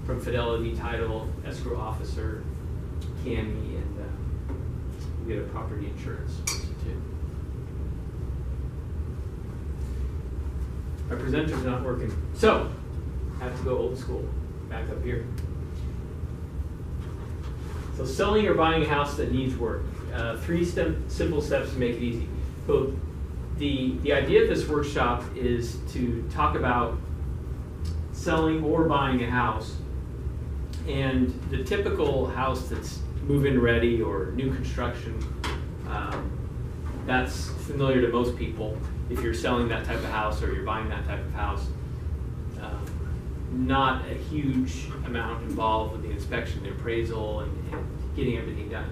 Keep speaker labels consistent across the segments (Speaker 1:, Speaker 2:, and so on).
Speaker 1: from Fidelity Title, escrow officer, Cami, and we get a property insurance person too. Our presenter's not working. So, I have to go old school, back up here. So selling or buying a house that needs work. Three simple steps to make it easy. So the idea of this workshop is to talk about selling or buying a house, and the typical house that's move-in ready or new construction, that's familiar to most people. If you're selling that type of house or you're buying that type of house, not a huge amount involved with the inspection, the appraisal, and getting everything done.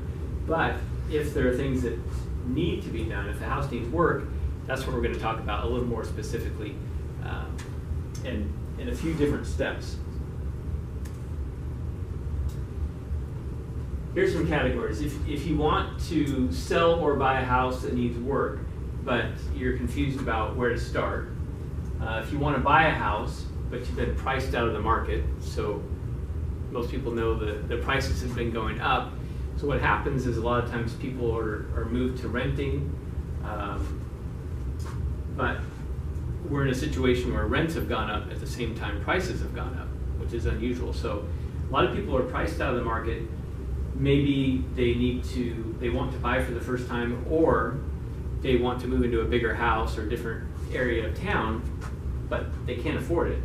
Speaker 1: But if there are things that need to be done, if the house needs work, that's what we're going to talk about a little more specifically, and in a few different steps. Here's some categories. If you want to sell or buy a house that needs work, but you're confused about where to start, if you want to buy a house, but you've been priced out of the market, so most people know the prices have been going up. So what happens is a lot of times people are moved to renting, but we're in a situation where rents have gone up at the same time prices have gone up, which is unusual. So a lot of people are priced out of the market. Maybe they want to buy for the first time, or they want to move into a bigger house or a different area of town, but they can't afford it.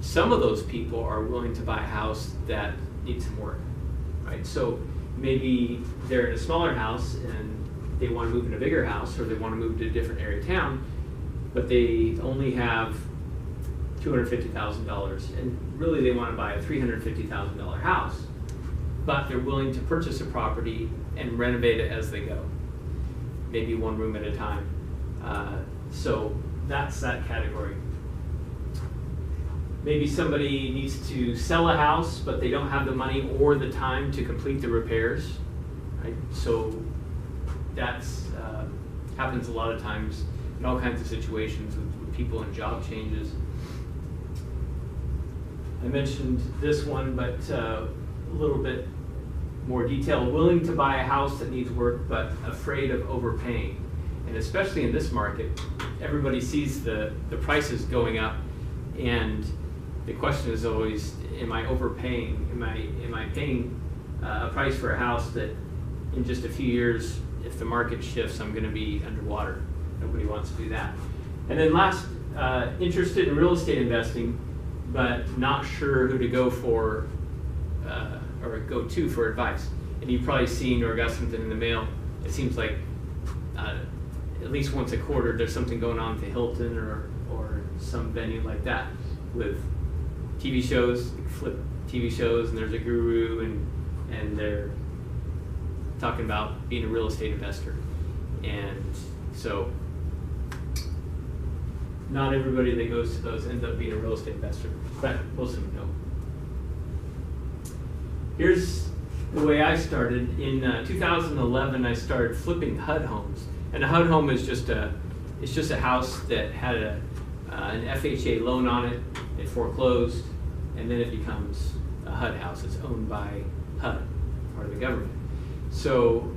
Speaker 1: Some of those people are willing to buy a house that needs some work, right? So maybe they're in a smaller house and they want to move in a bigger house, or they want to move to a different area of town, but they only have $250,000, and really they want to buy a $350,000 house, but they're willing to purchase a property and renovate it as they go, maybe one room at a time. So that's that category. Maybe somebody needs to sell a house, but they don't have the money or the time to complete the repairs, right? So that's happens a lot of times in all kinds of situations with people in job changes. I mentioned this one, but a little bit more detail. Willing to buy a house that needs work, but afraid of overpaying. And especially in this market, everybody sees the prices going up, and the question is always, am I overpaying? Am I paying a price for a house that in just a few years, if the market shifts, I'm going to be underwater? Nobody wants to do that. And then last, interested in real estate investing, but not sure who to go for or go to for advice. And you've probably seen or got something in the mail. It seems like at least once a quarter there's something going on at the Hilton or some venue like that with TV shows, flip TV shows, and there's a guru and they're talking about being a real estate investor. And so not everybody that goes to those ends up being a real estate investor, but most of them don't. Here's the way I started. In 2011, I started flipping HUD homes, and a HUD home is just a house that had an FHA loan on it. It foreclosed, and then it becomes a HUD house. It's owned by HUD, part of the government. So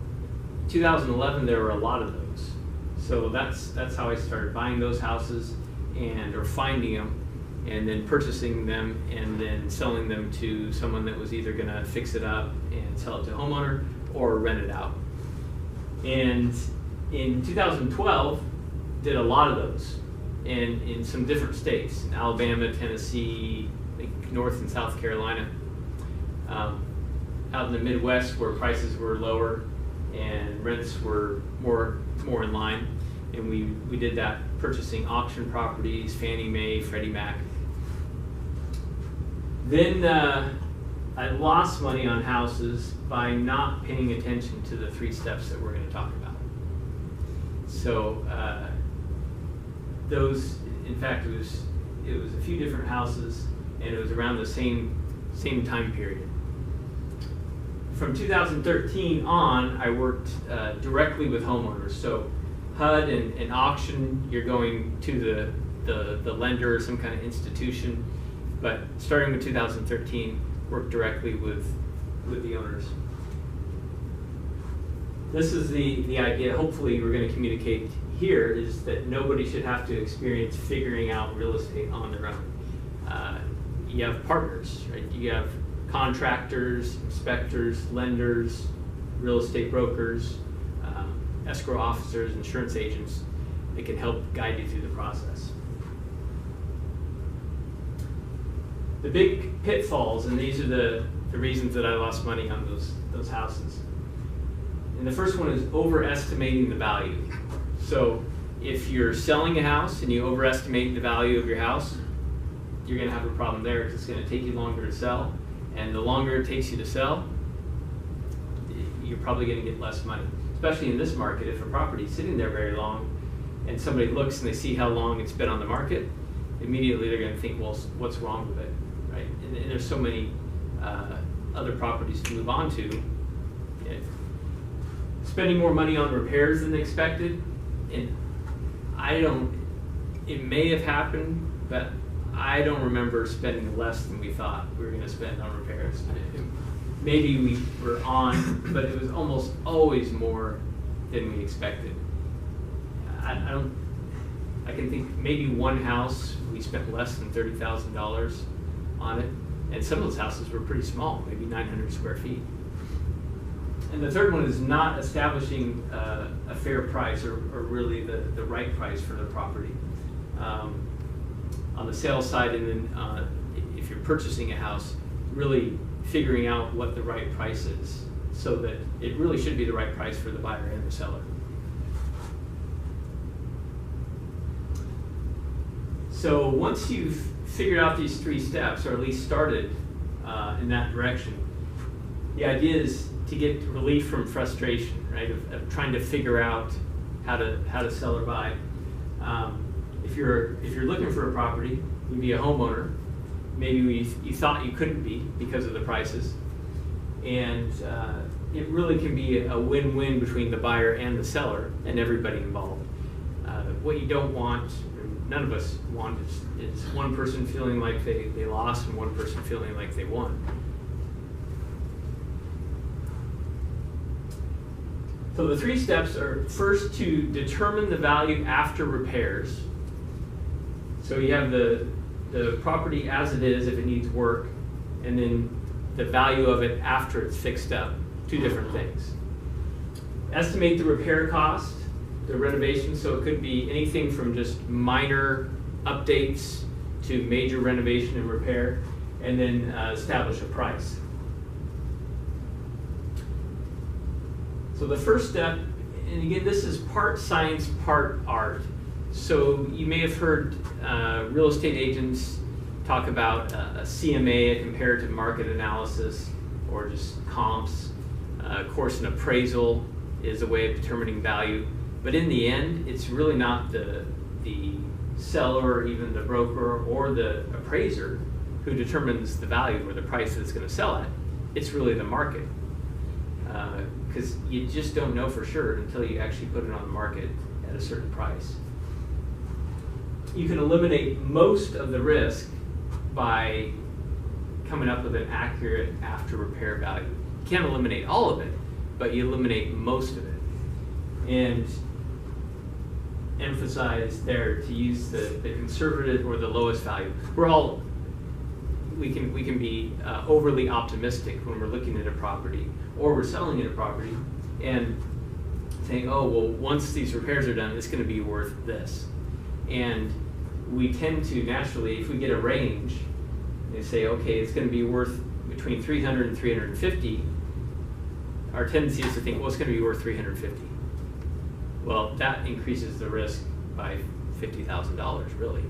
Speaker 1: 2011, there were a lot of those. So that's how I started buying those houses or finding them, and then purchasing them and then selling them to someone that was either going to fix it up and sell it to a homeowner or rent it out. And in 2012, did a lot of those, and in some different states, in Alabama, Tennessee, I think North and South Carolina, out in the Midwest where prices were lower and rents were more in line. And we did that purchasing auction properties, Fannie Mae, Freddie Mac. Then I lost money on houses by not paying attention to the 3 steps that we're going to talk about. So those, in fact, it was a few different houses, and it was around the same time period. From 2013 on, I worked directly with homeowners. So HUD and auction, you're going to the lender or some kind of institution, but starting with 2013, work directly with the owners. This is the idea, hopefully we're going to communicate here, is that nobody should have to experience figuring out real estate on their own. You have partners, right? You have contractors, inspectors, lenders, real estate brokers, escrow officers, insurance agents that can help guide you through the process. The big pitfalls, and these are the reasons that I lost money on those houses. And the first one is overestimating the value. So if you're selling a house and you overestimate the value of your house, you're going to have a problem there because it's going to take you longer to sell. And the longer it takes you to sell, you're probably going to get less money. Especially in this market, if a property is sitting there very long and somebody looks and they see how long it's been on the market, immediately they're going to think, well, what's wrong with it, right? And there's so many other properties to move on to. Spending more money on repairs than expected, and it may have happened, but I don't remember spending less than we thought we were going to spend on repairs. Maybe we were on, but it was almost always more than we expected. I can think maybe one house we spent less than $30,000 on it, and some of those houses were pretty small, maybe 900 square feet. And the third one is not establishing a fair price or really the right price for the property. On the sales side, and then if you're purchasing a house, really figuring out what the right price is so that it really should be the right price for the buyer and the seller. So once you've figured out these 3 steps, or at least started in that direction, the idea is to get relief from frustration, right? Of trying to figure out how to sell or buy. If you're looking for a property, you'd be a homeowner. Maybe you thought you couldn't be because of the prices, and it really can be a win-win between the buyer and the seller and everybody involved. What you don't want, none of us want, is one person feeling like they lost and one person feeling like they won. So the 3 steps are, first, to determine the value after repairs. So you have the property as it is if it needs work, and then the value of it after it's fixed up. 2 different things. Estimate the repair cost, the renovation, so it could be anything from just minor updates to major renovation and repair, and then establish a price. So the first step, and again, this is part science, part art. So you may have heard real estate agents talk about a CMA, a comparative market analysis, or just comps. Of course, an appraisal is a way of determining value. But in the end, it's really not the seller, or even the broker, or the appraiser who determines the value or the price that it's going to sell at. It's really the market. Because you just don't know for sure until you actually put it on the market at a certain price. You can eliminate most of the risk by coming up with an accurate after repair value. You can't eliminate all of it, but you eliminate most of it. And emphasize there to use the conservative or the lowest value. We can be overly optimistic when we're looking at a property or we're selling at a property and saying, oh, well, once these repairs are done, it's going to be worth this. And we tend to naturally, if we get a range, they say, okay, it's going to be worth between 300 and 350. Our tendency is to think, well, it's going to be worth 350. Well, that increases the risk by $50,000, really.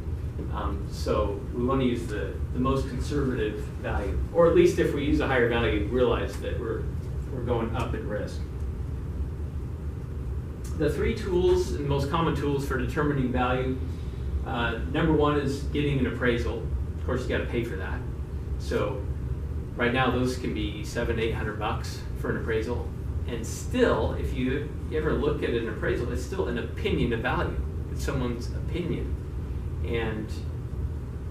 Speaker 1: So we want to use the most conservative value, or at least if we use a higher value, realize that we're going up in risk. The 3 tools, and most common tools for determining value, number 1 is getting an appraisal. Of course, you got to pay for that. So right now, those can be $700-800 for an appraisal. And still, if you ever look at an appraisal, it's still an opinion of value. It's someone's opinion. And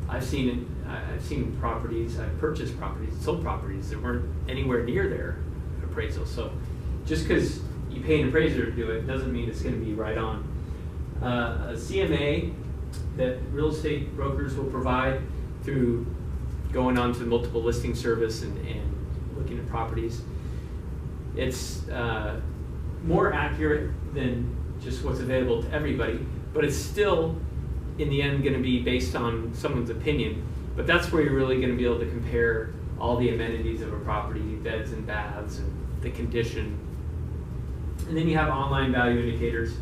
Speaker 1: I've seen I've seen properties, I've purchased properties, sold properties that weren't anywhere near their appraisal. So just because you pay an appraiser to do it doesn't mean it's going to be right on. A CMA that real estate brokers will provide through going on to the multiple listing service and looking at properties. It's more accurate than just what's available to everybody, but it's still in the end going to be based on someone's opinion. But that's where you're really going to be able to compare all the amenities of a property, beds and baths, and the condition. And then you have online value indicators.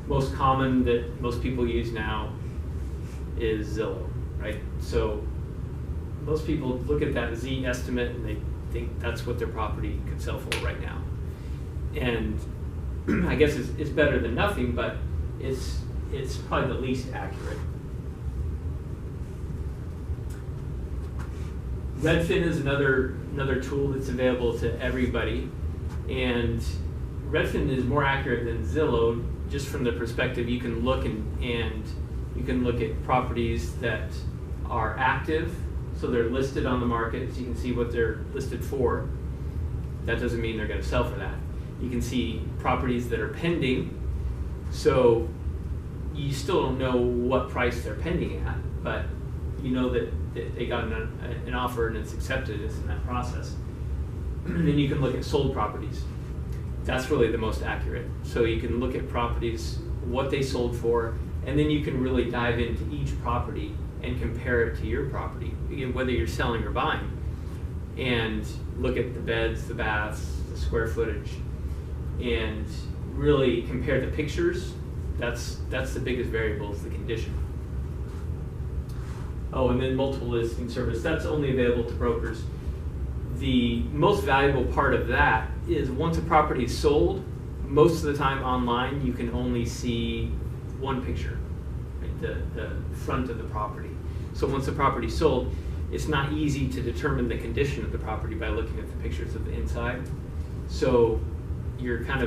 Speaker 1: Most common that most people use now is Zillow, right? So most people look at that Z estimate and they think that's what their property could sell for right now. And I guess it's better than nothing, but it's probably the least accurate. Redfin is another tool that's available to everybody, and Redfin is more accurate than Zillow just from the perspective you can look and you can look at properties that are active, so they're listed on the market, so you can see what they're listed for. That doesn't mean they're going to sell for that. You can see properties that are pending, so you still don't know what price they're pending at, but you know that they got an offer and it's accepted. It's in that process. And then you can look at sold properties. That's really the most accurate. So you can look at properties, what they sold for, and then you can really dive into each property and compare it to your property, again, whether you're selling or buying, and look at the beds, the baths, the square footage, and really compare the pictures. That's the biggest variable, is the condition. Oh, and then multiple listing service. That's only available to brokers. The most valuable part of that is once a property is sold, most of the time online you can only see one picture, right? The front of the property. So once the property is sold, it's not easy to determine the condition of the property by looking at the pictures of the inside. So you're kind of